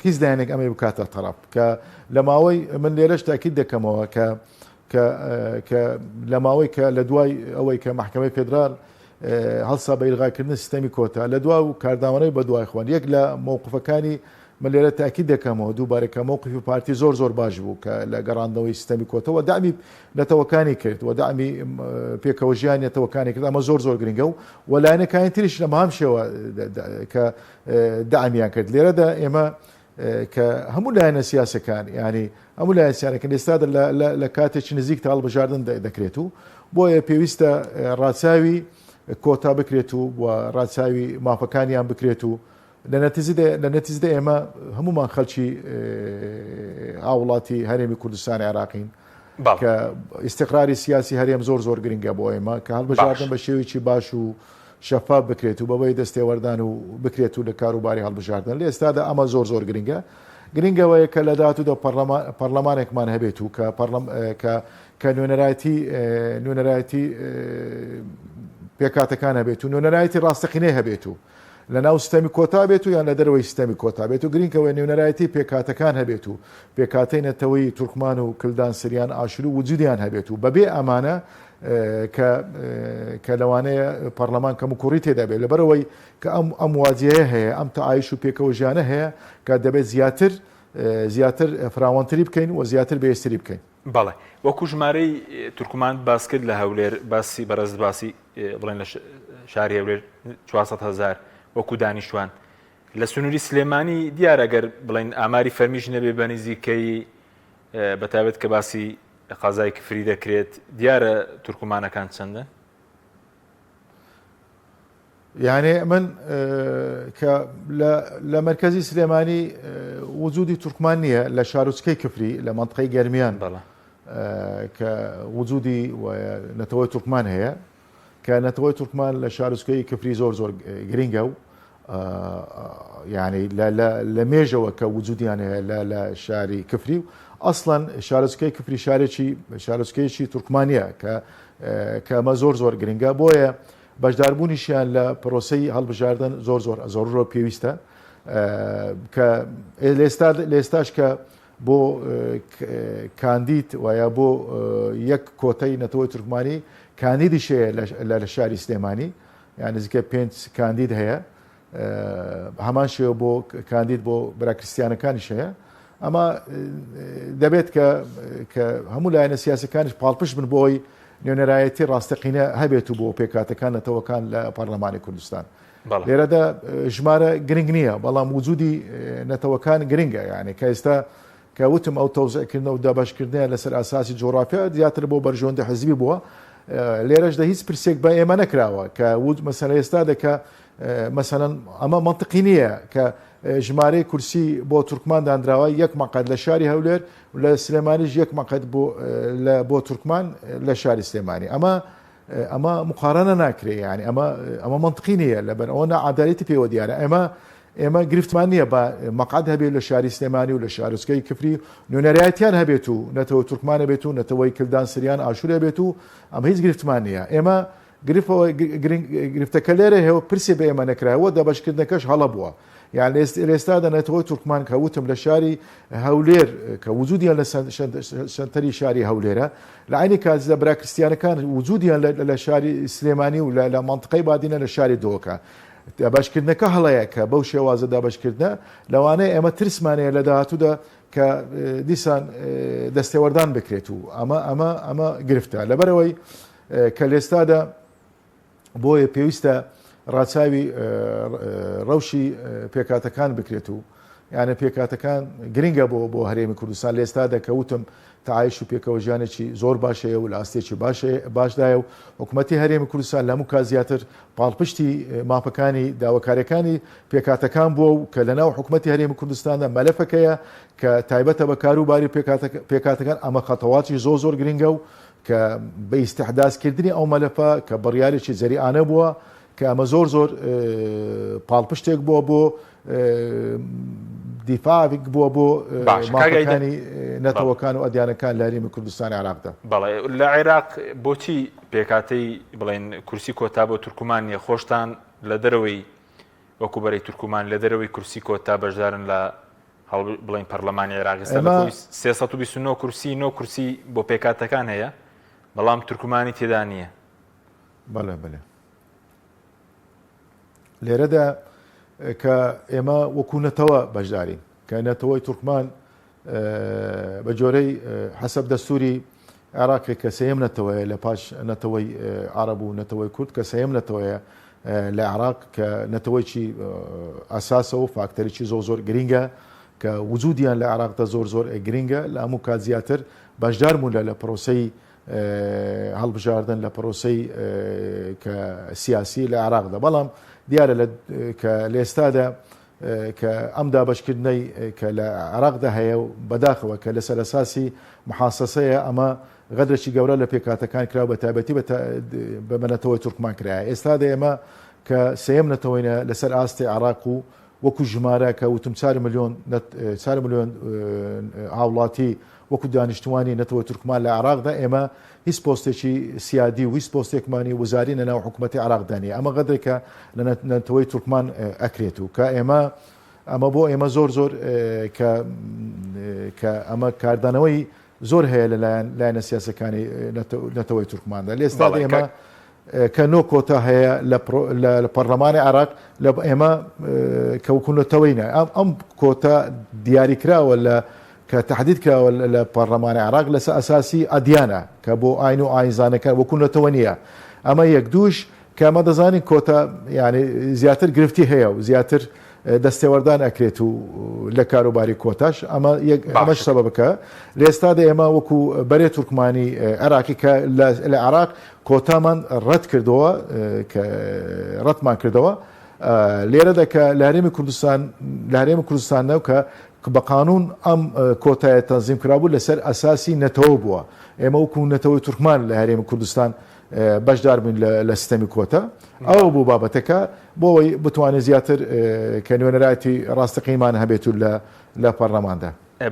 B: کەس لایەنێک ئەمە بکاتە تەرەف کە لە ماوەی من لێرەش تاکید دەکەمەوە کە کە لە ماوەی کە لە دوای ئەوەی کە محکمەی فێدرال هەڵسا بە ئیلغاکردن سیستەمی کۆتا لە دوا و کارداوانەی بە دوای خوان یەک لە مووقفەکانی من لێرە تاکید دەکەمەوە دووبارێکە مووقفی پارتی زۆر باش بوو کە لە گەڕاندنەوەی سیستەمی کۆتەوە دامی نەتەوەکانی کرد و دامی پێکەوە ژیان نێتەوەکانی کرد ئەمە زۆر گرنگە و وەلایەنەکانی تریش لە مام شێوە کە دامیان کرد لێرەدا ئێمە کە هەموو لایەنە سیاسەکان ینی هەموو لایەن سیاسەکان ئێستا لە کاتێکی نزیک تا هەڵبژاردن دەکرێت و بۆیە پێویستە ڕاچاوی کۆتا بکرێت و ڕاچاوی مافەکانیان بکرێت و لە نەتیجەدا ئێمە هەمومان خەڵکی هاوڵاتی هەرێمی کوردستانی عێراقین کە ئیستیقراری سیاسی هەرێم زۆر گرنگە بۆ ئێمە کە هەڵبژاردن بە شێوەیەکی باش و شەفاف بکرێت و بەوەی دەستێوەردان و بکرێت و لە کاروباری هەڵبژاردن لە ئێستادا ئەمە زۆر گرنگەوەیە کە لە داهاتوودا پەرلەمانێکمان هەبێت و کە نوێنەرایەتی پێکاتەکان هەبێت و نوێنەرایەتی ڕاستەقینەی هەبێت و لە ناو سیستەمی کۆتا بێت و یان لە دەرەوەی سیستەمی کۆتا بێت و گرنگەوەی نوێنەرایەتی پێکاتەکان هەبێت و پێکاتەی نەتەوەی تورکمان و کلدان سریان ئاشور و وجودیان هەبێت و بەبێ ئەمانە کە لەوانەیە پەرلەمان کەم و کوڕی تێدا بێت لەبەرەوەی کە ئەم واجهەیە هەیە ئەم تەعایش و پێکەوە ژیانە هەیە کە دەبێت زیاتر فراوانتری بکەین و زیاتر بەهێزتری بکەین.
A: بەڵێ وەکو ژمارەی تورکمان باس کرد لە هەولێر باسی بڵێن لە شاری هەولێر 400,000 وەکو دانیشتوان لە سنووری سلێمانی دیارەگەر بڵێن ئاماری فەرمیش نەبێ بە نزیکەی بەتابەت کە باسی قازای کفری دەکرێت دیارە تورکمانەکان چەندە؟
B: یعنی من کە لە مرکزی سلێمانی وجودی تورکمان نییە لە شارۆچکەی کفری لە منطقەی گەرمیان کە وجودی نەتەوەی تورکمان هەیە کە نەتەوەی تورکمان لە شارۆچکەی کفری زۆر گرنگە و ینی لە مێژەوە کە وجودیان هەیە لە شاری کفری و ئەسڵەن شارۆچکەی کفری شارۆچکەیەکی تورکمانیە کە ئەمە زۆر گرنگە بۆیە بەشداربوونیشیان لە پرۆسەی هەڵبژاردن زۆر پێویستە کە لێستاش کە بۆ کاندید وایە بۆ یەک کۆتەی نەتەوەی تورکمانی کاندیدیش هەیە لە شاری سلێمانی یان نزیکە 5 کاندید هەیە هەمان شێوە بۆ کاندید بۆ براکرستیانەکانیش هەیە ئەمە دەبێت کە هەموو لایەنە سیاسەکانیش پاڵپشت بن بۆی نوێنەرایەتی ڕاستەقینە هەبێت و بۆ پێکاتەکان نەتەوەکان لە پەرلەمانی کوردستان لێرەدا ژمارە گرنگ نییە بەڵام وجودی نەتەوەکان گرنگە یعنی کە ئێستا کە وتم ئەو تەوزیعکردنەوە و دابەشکردنیان لەسەر ئاساسی جۆرافیا زیاتر بۆ بەرژۆندە حزبی بووە لێرەشدا هیچ پرسێک بە ئێمە نەکراوە کە مەسەلە ئێستا دەکە مەسەلەن ئەمە منطقی نییە کە ژمارەی کورسی بۆ تورکمان دانراوە یەک مەقەد لە شاری هەولێر و لە سلێمانیش یەک مەقەد بۆ تورکمان لە شاری سلێمانی ئەمە مقارنە ناکرێ ینی ئەمە منطقی نییە لەبەر ئەوە نەعادالیتی پێوە دیارە ئێمە گرفتمان نییە بە مەقعد هەبێت لە شاری سلێمانی و لە شارۆچکەی کفری نوێنەرایەتیان هەبێت و نەتەوە تورکمان هەبێت و نەتەوەی کلدان سریان ئاشور هەبێت و ئەمە هیچ گرفتمان نییە ئێمە گرفتەکە لێرە هێوە پرسی بە ئێمە نەکرایەوە دەبەشکردنەکەش هەڵە بووە یان لێستادا نەتەوەی تورکمان کە وتم لە شاری هەولێر کە وجودیان لە سنتەری شاری هەولێرە لە عینی کاتیدا براکرستیانەکان وجودیان لە شاری سلێمانی و لە منطقەی بادینە لە شاری دۆکە دابشکردنەکە هەڵەیە کە بەو شێوازە دابشکردنە لەوانەیە ئێمە ترسمانەیە لە داهاتوودا کە دیسان دەستێوەردان بکرێت و ئەمە گرفتە لەبەرەوەی کە لێستادا بۆیە پێویستە ڕاچاوی ڕەوشی پێکاتەکان بکرێت و یانە پێکاتەکان گرنگە بۆ هەرێمی کوردستان لێستا دەکەوتم تەعایش و پێکەوە ژیانێکی زۆر باشەیە و لە ئاستێکی باشدایە و حکوومەتی هەرێمی کوردستان لە هەموو کات زیاتر پاڵپشتی مافەکانی داواکاریەکانی پێکاتەکان بووە و کە لەناو حکوومەتی هەرێمی کوردستاندا مەلەفەکەیە کە تایبەتە بە کاروباری پێکاتەکان ئەمە خەتەواتی زۆر گرنگە و کە بە ئیستیحدازکردنی ئەو مەلەفە کە بڕیارێکی جەریئانە بووە کە ئەمە زۆر پاڵپشتێک بووە بۆ دیفاعێک بووە بۆ مافەکانی نەتەوەکان و ئەدیانەکان لە هەرێمی کوردستانی عێراقدا.
A: بەڵێ لە عێراق بۆچی پێکاتەی بڵێن کورسی کۆتا بۆ تورکمانیە خۆشتان لە دەرەوەی وەکو بەرەی تورکمان لە دەرەوەی کورسی کۆتا بەشدارن لە هەڵ بڵین پەرلەمانی عێراق ئێستا بە 329 کورسی 9 کورسی بۆ پێکاتەکان هەیە بەڵام تورکمانی تێدا نییە.
B: بەڵێ بڵێ لێرەدا کە ئێمە وەکو نەتەوە بەشدارین کە نەتەوەی تورکمان بە جۆرەی حەسەب دەستوری عێراقی کە سەیەم نەتەوەیە لە پاش نەتەوەی عەرەب و نەتەوەی کورد کە سەیەم نەتەوەیە لە عێراق کە نەتەوەیکی ئاساسە و فاکتەرێکی زۆر گرینگە کە وجودیان لە عێراقدا زۆر گرینگە لە هەموو کات زیاتر بەشدار بوون لە پرۆسەی هەڵبژاردن لە پرۆسەی کە سیاسی لە عێراقدا بەڵام دیارە کە لە ئێستادا کە ئەم دابەشکردنەی کە لە عێراقدا هەیە و بەداخەوە کە لەسەر ئەساسی محاسەسەیە ئەمە غەدرێکی گەورە لە پێکاتەکان کرا بە تایبەتی بە نەتەوەی تورکمان کرایە. ئێستادا ئێمە کە سەیەم نەتەوەینە لەسەر ئاستی عێراق و وەکو ژمارە کە وتم 4 ملیۆن هاوڵاتی وەکو دانیشتوانی نەتەوەی تورکمان لە عێراقدا ئێمە هیچ پۆستێکی سیادی و هیچ پۆستێکمانی وزاری لەناو حکوومەتی عێراقدانە ئەمە غەدرێکە لە نەتەوەی تورکمان ئەکرێت و کە ئەمە بۆ ئێمە زۆر کە ئەمە کاردانەوەی زۆر هەیە لەلایەنە سیاسەکانی نەتەوەی تورکماندا. لە ئێستا ئێمە کە نۆ کۆتا هەیە لە پەرلەمانی عێراق لە ئێمە کە وەکوونەتەوەینە ئەم کۆتا دیاریکراوە کە تهدید کراوە لە پەرلەمانی عێراق لەسەر ئەساسی ئەدیانە کە بۆ ئاین و ئاینزانەکان وەکوونەتەوە نییە. ئەمە یەک دووش کە ئەمە دەزانین کۆتا یعنی زیاتر گرفتی هەیە و زیاتر دەستێوەردان ئەکرێت و لە کاروباری کۆتاش ئەمەش سەبەبەکە لە ئێستادا ئێمە وەکو بەرێ تورکمانی عێراقی کە لە عێراق کۆتامان ڕەت کردەوە کە ڕەتمان کردەوە لێرە دەکە لە هەرێمی کوردستان نەو کە بە قانون ئەم کۆتایە تەنزیم کرابوو لەسەر ئەساسی نەتەوە بووە. ئێمە وەکو نەتەوەی تورکمان لە هەرێمی کوردستان بەشدار بووین لە سیستەمی کۆتا ئەوە بوو بابەتەکە بۆەوەی بتوانێت زیاتر کە نوێنەرایەتی ڕاستەقیمان هەبێت و لە پەرلەماندا.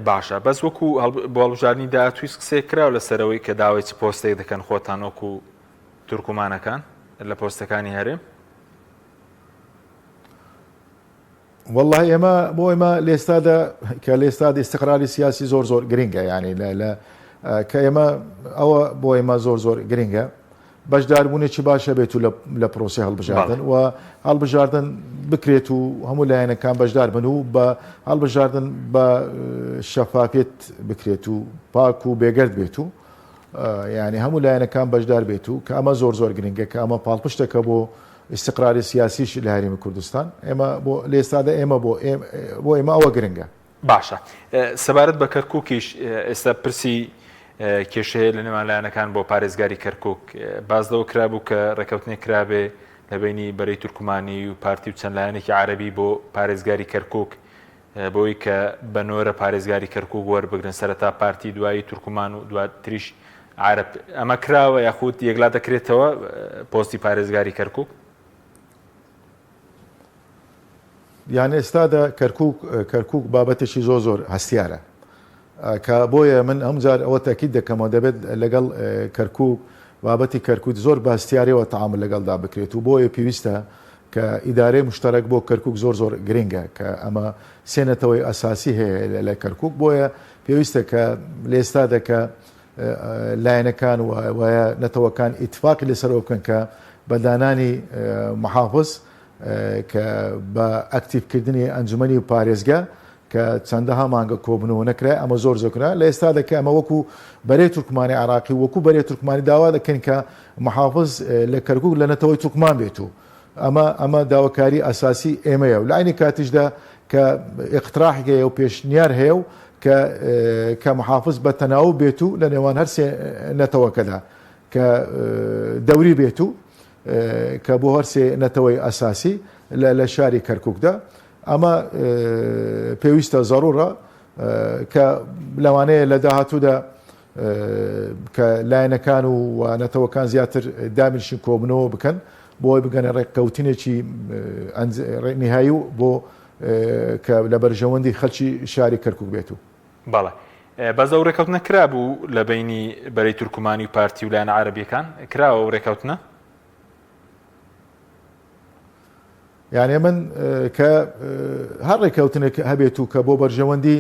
A: باشە بەس وەکو بۆ هەڵبژاردننی داهاتوویست قسەی کراوە لەسەرەوەی کە داوای چ پۆستێک دەکەن خۆتان وەکو تورکمانەکان لە پۆستەکانی هەرێم؟
B: والله ئێمە بۆ ئێمە لێستادا کە لێستاد استقرالی سیاسی زۆر گرینگە یعنی کە ئێمە ئەوە بۆ ئێمە زۆر گرینگە بەشداربوونێکی باشە بێت و لە پرۆسی هەڵبژاردن و هەڵبژاردن بکرێت و هەموو لایەنەکان بەشدار بن و بە هەڵبژاردن بە شەفافیت بکرێت و پاک و بێگەرد بێت و یعنی هەموو لایەنەکان بەشدار بێت و کە ئەمە زۆر گرینگە کە ئەمە پاڵپشتەکە بۆ استقراری سیاسیش لە هەرێمی کوردستان ئێمە بۆ لە ئێستادا ئێمە بۆ ئێمە ئەوە گرنگە.
A: باشە سەبارەت بە کەرکووکیش ئێستا پرسی کێشەیە لە نێوان لایەنەکان بۆ پارێزگاری کەرکووک بازدەوە کرابوو کە ڕێکەوتنێک کرابێ لە بینی بەرەی تورکمانی و پارتی و چەند لایەنێکی عەرەبی بۆ پارێزگاری کەرکووک بۆی کە بە نۆرە پارێزگاری کەرکووک وەربگرن سەرەتا پارتی دوایی تورکمان و دواتریش عەرەب. ئەمە کراوە یاخود یەکلا دەکرێتەوە پۆستی پارێزگاری کەرکووک؟
B: یان ئێستادا کەرکووک بابەتێکی زۆر هەستیارە کە بۆیە من هەمجار ئەوە تاکید دەکەمەوە دەبێت لەگەڵ کەرکووک بابەتی کەرکووک زۆر باستیارەوە تەعامل لەگەڵدا بکرێت و بۆیە پێویستە کە ئیدارەی مشتەرەک بۆ کەرکووک زۆر گرینگە کە ئەمە سێنەتەوەی ئەساسی هەیە لە کەرکووک بۆیە پێویستە کە لە ئێستادا کە لایەنەکان وایە نەتەوەکان ئیتفاقی لەسەرەوە بکەن کە بەدانانی محافظ کە بە ئەکتیڤکردنی ئەنجومەنی پارێزگا کە چەندەها مانگە کۆبنەوە نەکرا ئەمە زۆر زۆرکرا لە ئێستا دەکە ئەمە وەکو بەرەی تورکمانی عراقی وەکو بەرەی تورکمانی داوا دەکەن کە محافظ لە کەرکووک لە نەتەوەی تورکمان بێت و ئەمە داواکاری ئەساسی ئێمەیە و لە عینی کاتیشدا کە اقتراحێکە و پێشنیار هەیە و کە محافظ بە تەناو بێت و لە نێوان هەر سێ نەتەوەکەدا کە دەوری بێت و کە بۆ هەر سێ نەتەوەی ئەساسی لە شاری کەرکووکدا ئەمە پێویستە زەڕوڕە کە لەوانەیە لە داهاتوودا کە لایەنەکان و نەتەوەکان زیاتر دامنشین کۆبنەوە بکەن بۆی بگەنە ڕێککەوتنێکی نهایی و بۆ کە لە بەرژەوەندی خەڵکی شاری کەرکووک بێت و
A: بەڵێ بەزە و ڕێکەوتنە کرابوو لە بینی بەرەی تورکمانی و پارتی و لایەنە عەرەبیەکان کراوە و ڕێکەوتنە؟
B: يعني من هەر ڕێککەوتنێک هەبێت و کە بۆ بەرژەوەندی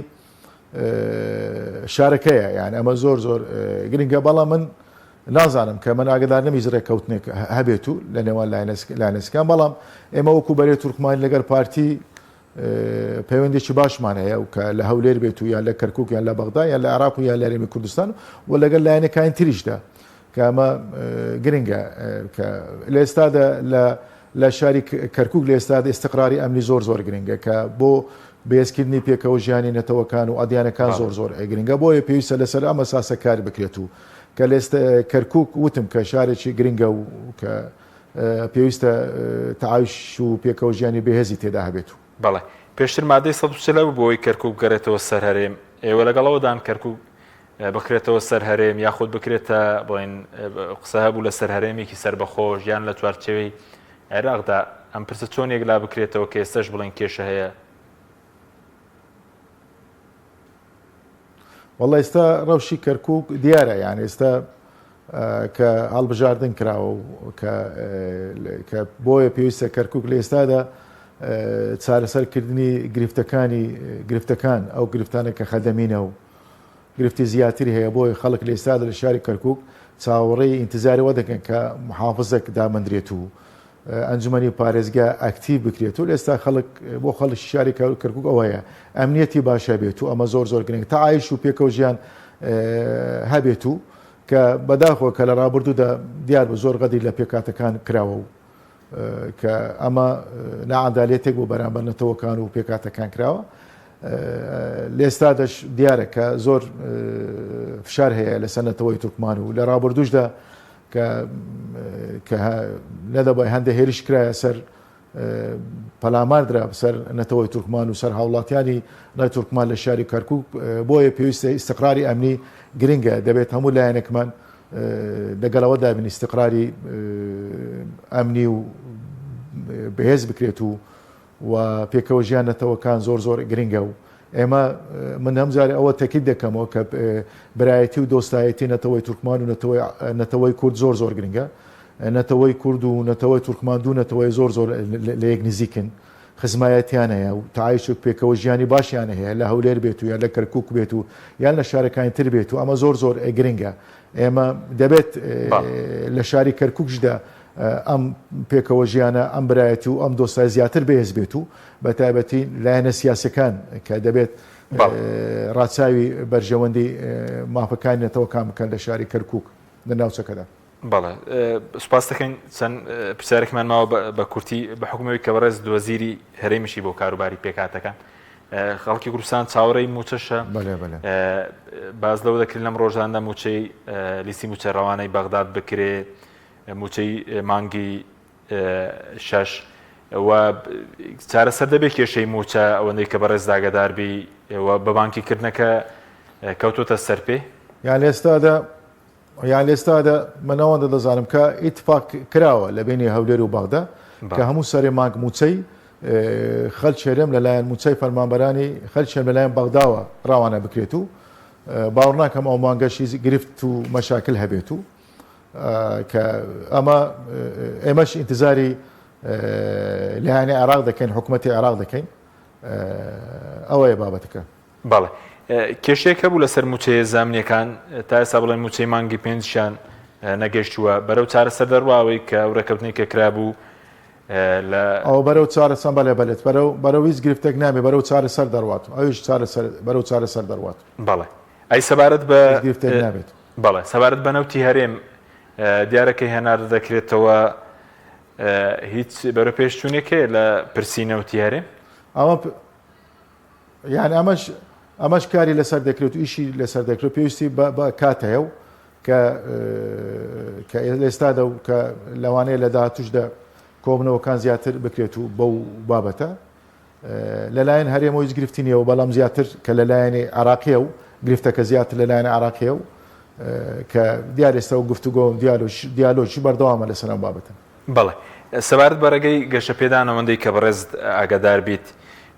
B: شارەکەیە، يعني ئەمە زۆر گرنگە، بەڵام من نازانم کە من ئاگدار نەمیز ڕێککەوتنێک هەبێت و لە نێوان لاینەسکان، بەڵام ئێمە وەکو بەرێ تورکمان لەگەر پارتی پەیوەندێکی باشمان هەیە و کە لە هەولێر بێت و یان لە کەرکووک یان لە بەغدا یان لە عێراق و یان لە هەرێمی کوردستان و لەگەر لایەنەکانی تریشدا کە ئەمە گرنگە کە لە ئێستادا لە شاری کەرکووک لە ئێستادا ئیستیقراری ئەمنی زۆر گرنگە کە بۆ بەهێزکردنی پێکەوە ژیانی نەتەوەکان و ئەدیانەکان زۆر گرنگە، بۆیە پێویستە لەسەر ئەمە ساسە کار بکرێت و کە لە کەرکووک وتم کە شارێکی گرنگە و کە پێویستە تەعایش و پێکەوە ژیانی بەهێزی تێدا هەبێت.
A: بەڵێ پێشتر مادەی 140 بۆی کەرکووک بگەڕێتەوە سەر هەرێم، ئێوە لەگەڵەوەدان کەرکووک بکرێتەوە سەر هەرێم یاخود بکرێتە بڵێن قسە هەبوو لە سەر هەرێمێکی سربەخۆش یان لە چوارچێوەی عێراقدا، ئەم پرسە چۆنێک لا بکرێتەوە کە ئێستاش بڵێن کێشە هەیە؟
B: والله ئێستا ڕەوشی کەرکووک دیارە، یان ئێستا کە هەڵبژاردن کراوە و کە بۆیە پێویستە کەرکووک لە ئێستادا چارەسەرکردنی گرفتەکان ئەو گرفتانە کە خەدەمینە و گرفتی زیاتری هەیە، بۆی خەڵک لە ئێستادا لە شاری کەرکووک چاوەڕێی ئینتیزاریەوە دەکەن کە محافزێک دامەندرێت و ئەنجومەنی پارێزگا ئەکتیو بکرێت و لە ئێستا خەڵک بۆ خەڵک شاری کەرکووک ئەوەیە ئەمنیەتی باشە بێت و ئەمە زۆر گرنگ تا ئایش و پێکەوە ژیان هەبێت و کە بەداخۆ کە لە ڕابردوودا دیار بە زۆر غەدی لە پێکاتەکان کراوە و کە ئەمە نەعەدالێتێک بۆ بەرامبەر نەتەوەکان و پێکاتەکان کراوە. لە ئێستادەش دیارە کە زۆر فشار هەیە لەسەر نەتەوەی تورکمان و لە ڕابردووشدا کە نەدەبای هەندێک هێرش کرایە سەر پەلاماردرا سەر نەتەوەی تورکمان و سەر هاوڵاتیانی نای تورکمان لە شاری کەرکووک، بۆیە پێویستە ئیستیقراری ئەمنی گرنگە، دەبێت هەموو لایەنێکمان لەگەڵەوە دابین ئیستیقراری ئەمنی و بەهێز بکرێت و پێکەوە ژیان نەتەوەکان زۆر گرنگە و ئێمە من هەمجارێ ئەوە تەکید دەکەمەوە کە برایەتی و دۆستایەتی نەتەوەی تورکمان و نەتەوەی کورد زۆر گرنگە، نەتەوەی کورد و نەتەوەی تورکمان دوو نەتەوەی زۆر لە یەک نزیکن، خزمایەتیان هەیە و تەعایشێک پێکەوە ژیانی باشیان هەیە لە هەولێر بێت و یان لە کەرکووک بێت و یان لە شارەکانی تر بێت و ئەمە زۆر گرنگە. ئێمە دەبێت لە شاری کەرکووکشدا ئەم پێکەوە ژیانە ئەم برایەتی و ئەم دۆستای زیاتر بەهێز بێت و بە تایبەتی لایەنە سیاسەکان کە دەبێت ڕاچاوی بەرژەوەندی مافەکانی نەتەوەکان بکەن لە شاری کەرکووک لە ناوچەکەدا.
A: بەڵێ سوپاس دەکەین. چەند پرسیارێکمان ماوە بە کورتی بە حکومەوەی کە بەڕێز وەزیری هەرێمیشی بۆ کاروباری پێکاتەکان خەڵکی کوردستان چاوەڕێی موچەشە، باز لەوە دەکرد لەم ڕۆژاندا موچەی لیستی موچە ڕەوانەی بەغداد بکرێ، موچەی مانگی 6 و چارەسەر دەبێت کێشەی موچە ئەوەندەی کە بەڕێز داگەداربی بە بانکیکردنەکە کەوتۆتە سەر پێ.
B: یان لێستادا من ئەوەندە دەزانم کە ئیتفاق کراوە لە بینی هەولێر و بەغدا کە هەموو سەرێ مانگ موچەی خەلچێرم لەلایەن موچەی فەرمانبەرانی خەلچێم لەلایەن بەغداوە ڕاوانە بکرێت و باوەڕ ناکەم ئەو مانگەشی گرفت و مەشاکل هەبێت و کە ئێمەش ئینتیزاری لایەنی عێراق دەکەین، حکوومەتی عێراق دەکەین، ئەوەیە بابەتەکە.
A: بەڵێ کێشەیەک هەبوو لەسەر موچەیە زامنیەکان تا ئێستا بڵێن موچەی مانگی 5 نەگەشتووە بەرەو چارەسەر دەڕواوەی کە ئەو ڕێکەوتنی کە کرابوو
B: ئەو بەرەو چارەسەر بەلێت بەرەو هیچ گرفتێک نامێ بەرەو چارەسەر دەڕوات، ئەویش بەرەو چارەسەر دەڕوات.
A: بەڵێ ئەی سەبارەت بە
B: گرفتێک نابێت.
A: بەڵێ سەبارەت بە نەوتی هەرێم دیارەکەی هێنار دەکرێتەوە، هیچ بەرەو پێشچوونێکەیە لە پرسی نەوتی هەرێم؟
B: یعنی ئەمەش کاری لەسەر دەکرێت و ئیشی لەسەر دەکرێت، پێویستی بە کات هەیە و کە ئێستادا و کە لەوانەیە لە داهاتووشدا کۆبنەوەکان زیاتر بکرێت و بەو بابەتە لەلایەن هەرێمەوە هیچ گرفتی نییە و بەڵام زیاتر کە لەلایەنی عێراقیە و گرفتەکە زیاتر لەلایەن عێراقیە و کە دیار ئێستا و گفتوگۆ و دیالۆژی بەردەوامە لەسەر ئەم بابەتە.
A: بەڵێ سەبارەت بەرەگەی گەشە پێدانەوەندەی کە بەڕێز ئاگادار بیت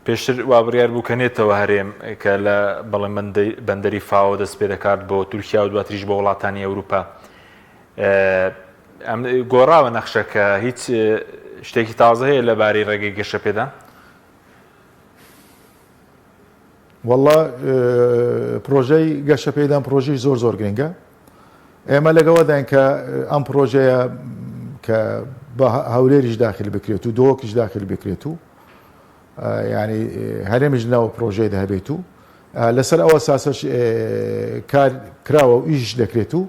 A: پێشتر وابڕیار بووکەنێتەوە هەرێم کە لە بەڵێ بەندەری فاو دەست پێ دەکات بۆ تورکیا و دواتریش بۆ وڵاتانی ئەوروپا، گۆڕاوە نەخشەکە هیچ شتێکی تازە هەیە لەبارەی ڕێگەی گەشە پێدان؟
B: والله پرۆژەی گەشە پێدان پرۆژەی زۆر گرنگە. ئێمە لەگەڵەدان کە ئەم پرۆژەیە کە بە هەولێریش داخل بکرێت و دۆکیش داخل بکرێت و ینی هەرێمیش ناوە پرۆژەی دەهبێت و لەسەر ئەوە ساسەش کار کراوە و ئیش دەکرێت و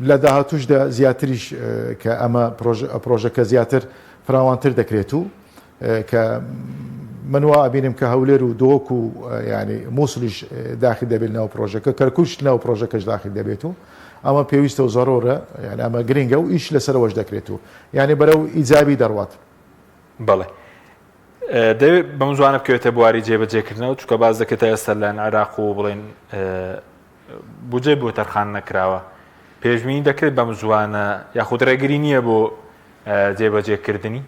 B: لە داهاتوشدا زیاتریش کە ئەمە پرۆژەکە زیاتر فراوانتر دەکرێت و کە منوا ئابینم کە هەولێر و دۆک و ینی مووسلیش داخل دەبێت ناو پرۆژەکە کەرکوشت ناو پرۆژەکەش داخل دەبێت و ئەمە پێویستە و زۆرۆرە یعنی ئەمە گرنگە و ئیش لەسەرەوەش دەکرێت و یعنی بەرەو ئیجابی دەڕوات.
A: بەڵێ دەوێت بەم زوانە بکەوێتە بواری جێبەجێکردنەوە چونکە باز دەکەێتە ئێستا لەن عێراق و بڵێن بودجێ بۆ تەرخان نەکراوە پێشبینی دەکرێت بەم زوانە یاخود ڕێگری نییە بۆ جێبەجێکردنی؟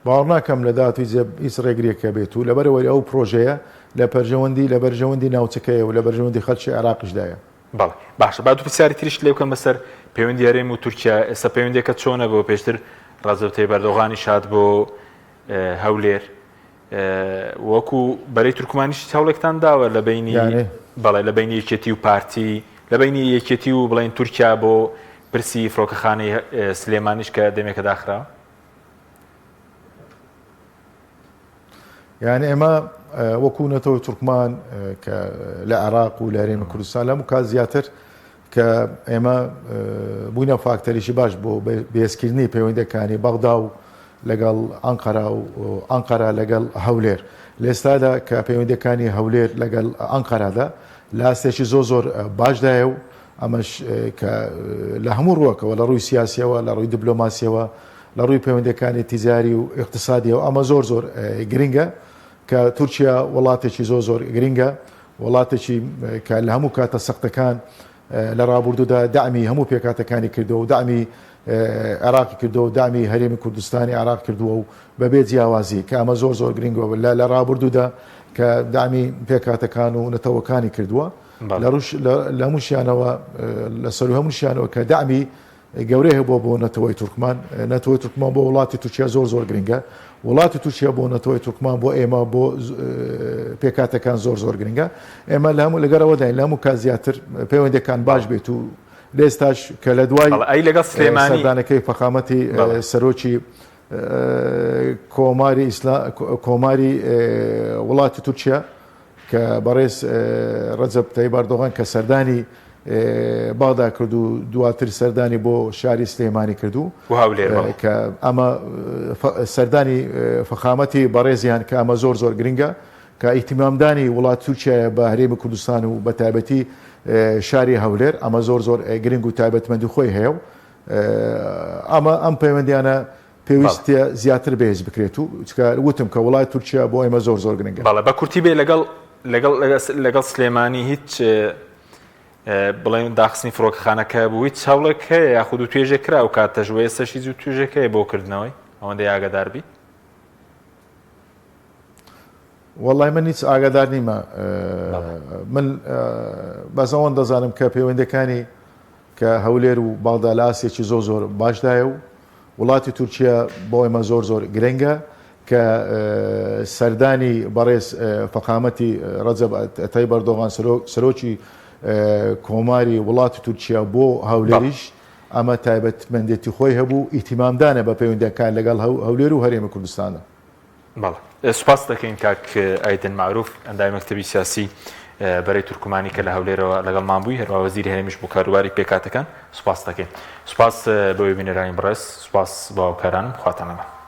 B: باوەڕ ناکەم لە داهاتووی هیچ ڕێگریەکە بێت و لەبەرەوەی ئەو پرۆژەیە لە بەرژەوەندی ناوچەکەیە و لە بەرژەوەندی خەڵکی عێراقیشدایە.
A: بەڵێ باشە با دوو پرسیاری تریش لێ بکەم بەسەر پەیوەندی هەرێم و تورکیا ئێستا پەیوەندێکە چۆنە بۆ پێشتر ڕەزەب تەیب ئەردۆغانی شاد بۆ هەولێر وەکو بەرەی تورکمانیش هەوڵێکتان داوە لە بینی بەڵێ لە بینی یەکێتی و پارتی لە بینی یەکێتی و بڵێن تورکیا بۆ پرسی فڕۆکەخانەی سلێمانیش کە دەمێکە داخراوە؟
B: یعنی ئێمە وەکو نەتەوەی تورکمان کە لە عێراق و لە هەرێمی کوردستان لەم کات زیاتر کە ئێمە بووینە فاکتەریشی باش بۆ بێزکردنی پەیوەندیەکانی بەغدا و لەگەڵ ئەنقەرە لەگەڵ هەولێر لێستادا کە پەیوەندیەکانی هەولێر لەگەڵ ئەنقەرادا لە ئاستێکی زۆر باشدایە و ئەمەش کە لە هەموو ڕووەکەوە لە ڕووی سیاسیەوە لە ڕووی دیبلۆماسیەوە لە ڕووی پەیوەندیەکانی تیجاری و اقتصادیەوە ئەمە زۆر گرنگە کە تورکیا وڵاتێکی زۆر گرنگە وڵاتێکی کە لە هەموو کاتە سەختەکان لە ڕابردوودا دامی هەموو پێکاتەکانی کردو و دامی عێراقی کردو و دامی هەرێمی کوردستانی عێراق کردووە و بەبێ جیاوازی کە ئەمە زۆر گرنگەوە لە ڕابردوودا کە دامی پێکاتەکان و نەتەوەکانی کردووە لە هەمووشیانەوە لە سەر هەمووشیانەوە کە دامی گەورەی هەبووە بۆ نەتەوەی تورکمان بۆ وڵاتی تورکیا زۆر گرنگە وڵاتی تورکیا بۆ نەتەوەی تورکمان بۆ ئێمە بۆ پێکاتەکان زۆر گرنگە ئێمە لە هەموو لەگەرەوە داین لە هەموو کات زیاتر پەیوەندیەکان باش بێت و لێستاش کە لە دوای سەردانەکەی فەخامەتی سەرۆکی کۆماری وڵاتی تورکیا کە بەڕێز ڕەجەب تەیب ئەردۆغان کە سەردانی باغدا کرد و دواتر سەردانی بۆ شاری سلێمانی کردو کە ئەمە سەردانی فەخامەتی بەڕێزیان کە ئەمە زۆر گرنگە کە ئیتیمامدانی وڵات تورکیایە بە هەرێمی کوردستان و بە تایبەتی شاری هەولێر ئەمە زۆر گرنگ و تایبەتمەندی خۆی هەیە و ئەم پەیوەندیانە پێویستە زیاتر بەهێز بکرێت و وتم کە وڵای تورکیا بۆ ئێمە زۆر گرنگە.
A: بەڵێ بە کورتی بێ لەگەڵ سلێمانی هیچ بڵێن داخستنی فڕۆکەخانەکە بوو هیچ هەوڵێک هەیە یاخود و توێژێک کرا و کاتەژوە ئێستاشی زوو توێژێک هەیە بۆ کردنەوەی ئەوەندە ئاگادار بیت؟
B: وەڵای من هیچ ئاگادار نیمە من بەس ئەوەن دەزانم کە پەیوەندیەکانی کە هەولێر و باغدا لە ئاسێکی زۆر باشدایە و وڵاتی تورکیا بۆ ئێمە زۆر گرنگە کە سەردانی بەڕێز فەخامەتی ڕەجەب تەیب ئەردۆغان سەرۆکی کۆماری وڵاتی تورکیا بۆ هەولێریش ئەمە تایبەتمەندێتی خۆی هەبوو ئیتیمامدانە بە پەیوەندیەکان لەگەڵ هەولێر و هەرێمی کوردستانە.
A: بەڵێ سوپاس دەکەین کاک ئایدن معروف ئەندای مەکتەبی سیاسی بەرەی تورکمانی کە لە هەولێرەوە لەگەڵمان بووی هەروە وەزیری هەرێمیش بۆ کاروباری پێکاتەکان سوپاس دەکەین. سوپاس بۆ بینەرانی بەڕێز سوپاس بۆ هاوکارانم خواتان لەمان.